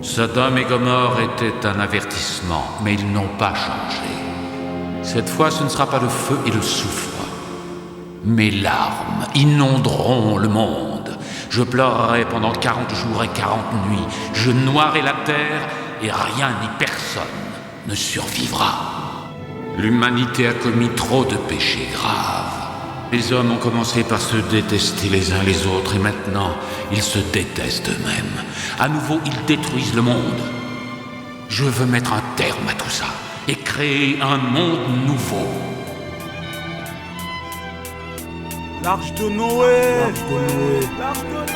Sodome et Gomorrhe étaient un avertissement, mais ils n'ont pas changé. Cette fois, ce ne sera pas le feu et le soufre. Mes larmes inonderont le monde. Je pleurerai pendant 40 jours et 40 nuits. Je noierai la terre et rien ni personne ne survivra. L'humanité a commis trop de péchés graves. Les hommes ont commencé par se détester les uns les autres et maintenant, ils se détestent eux-mêmes. À nouveau, ils détruisent le monde. Je veux mettre un terme à tout ça et créer un monde nouveau. L'Arche de Noé, l'Arche de Noé.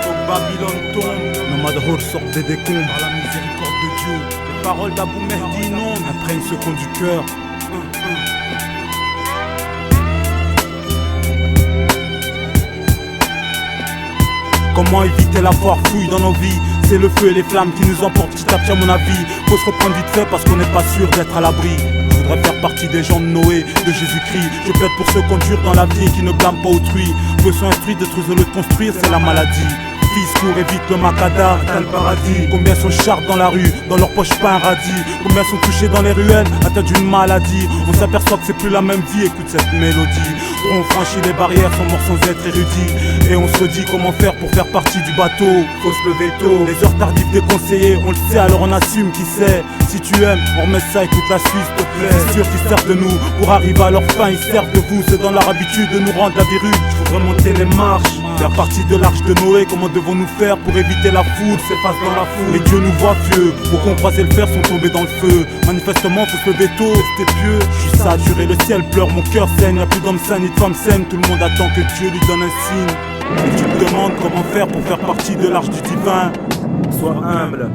Faut que Babylone tombe, Nomad Hall sort des décombres par la miséricorde de Dieu. Les paroles d'Abou Mehdi inondent, imprègnent ce con du cœur. Comment éviter la foire fouille dans nos vies? C'est le feu et les flammes qui nous emportent petit à petit à mon avis. Faut se reprendre vite fait parce qu'on n'est pas sûr d'être à l'abri. Je voudrais faire partie des gens de Noé, de Jésus-Christ. Je plaide pour ceux qu'on jure dans la vie et qui ne blâment pas autrui. Peu sont instruits, détruisent le construire, c'est la maladie. Fils, cours, évite le macadam, t'as le paradis. Combien sont charpes dans la rue, dans leur poche pas un radis. Combien sont touchés dans les ruelles, atteints d'une maladie. On s'aperçoit que c'est plus la même vie, écoute cette mélodie. On franchit les barrières, sont morts sans être érudits. Et on se dit comment faire pour faire partie du bateau. Faut se lever tôt, les heures tardives déconseillées. On le sait alors on assume qui sait. Si tu aimes, on remet ça, écoute la Suisse, s'il te plaît. C'est sûr qu'ils servent de nous, pour arriver à leur fin ils servent de vous. C'est dans leur habitude de nous rendre la verrue. Je voudrais monter les marches, faire partie de l'Arche de Noé. Comment devons-nous faire pour éviter la foudre, s'efface dans la foule. Les dieux nous voient pieux, pour qu'on croise le fer sont tombés dans le feu. Manifestement faut se lever tôt, rester pieux. Je suis saturé, le ciel pleure, mon cœur saigne. Y'a plus d'hommes sains ni de femmes saines, tout le monde attend que Dieu lui donne un signe. Et tu me demandes comment faire pour faire partie de l'Arche du divin. Sois humble.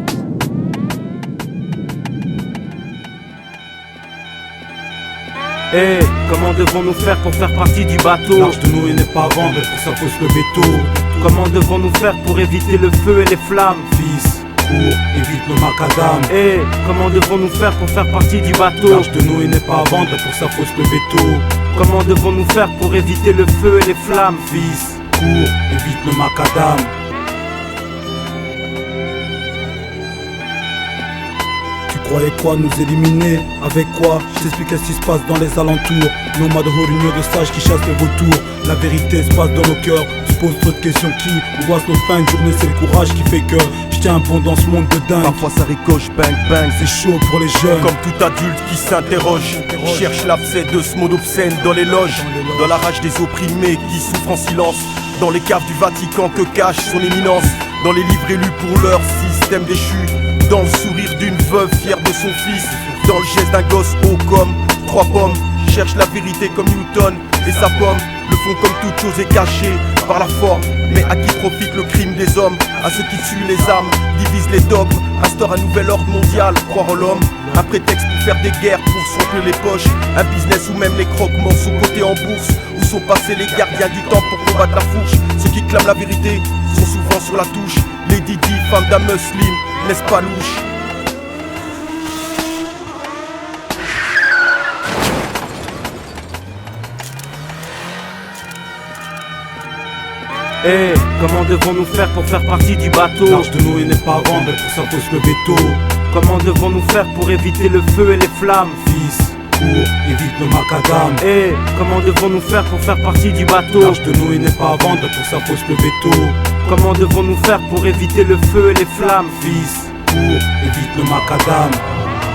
Hey, comment devons-nous faire pour faire partie du bateau? L'Arche de Noé n'est pas à vendre, pour ça faut se lever tôt. Comment devons-nous faire pour éviter le feu et les flammes? Fils, cours, évite le macadam. Hey, comment devons-nous faire pour faire partie du bateau? L'Arche de Noé n'est pas à vendre, pour ça faut se lever tôt. Comment devons-nous faire pour éviter le feu et les flammes? Fils, cours, évite le macadam. Tu croyais quoi, nous éliminer? Avec quoi? Je t'explique ce qui se passe dans les alentours. Nomad Hall, union de sages qui chassent les vautours. La vérité se passe dans nos cœurs. Tu poses trop de questions qui angoisse nos fins de journée, c'est le courage qui fait que je tiens bon dans ce monde de dingue. Parfois ça ricoche, bang bang. C'est chaud pour les jeunes. Comme tout adulte qui s'interroge, cherche l'abcès de ce monde obscène dans les loges. Dans la rage des opprimés qui souffrent en silence. Dans les caves du Vatican que cache son éminence. Dans les livres élus pour leur système déchu. Dans le sourire d'une veuve fière de son fils. Dans le geste d'un gosse haut comme 3 pommes. Cherche la vérité comme Newton et sa pomme. Le fond comme toute chose est caché par la forme. Mais à qui profite le crime des hommes? À ceux qui tuent les âmes, divisent les dogmes. Instaure un nouvel ordre mondial, croire en l'homme. Un prétexte pour faire des guerres, pour se remplir les poches. Un business où même les croque-morts sont cotés en bourse. Où sont passés les gardiens du temps pour combattre la fourche. Ceux qui clament la vérité sont souvent sur la touche. Les Didi, femmes d'un muslim, n'est-ce pas louche? Hey, comment devons-nous faire pour faire partie du bateau? L'Arche de Noé n'est pas à vendre, pour ça faut se lever tôt. Comment devons-nous faire pour éviter le feu et les flammes? Fils, cours, évite le macadam. Hey, comment devons-nous faire pour faire partie du bateau? L'Arche de Noé n'est pas à vendre, pour ça faut se lever tôt. Comment devons-nous faire pour éviter le feu et les flammes? Fils, cours, évite le macadam.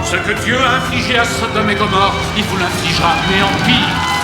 Ce que Dieu a infligé à Sodome et Gomorrhe, il vous l'infligera, mais en pire.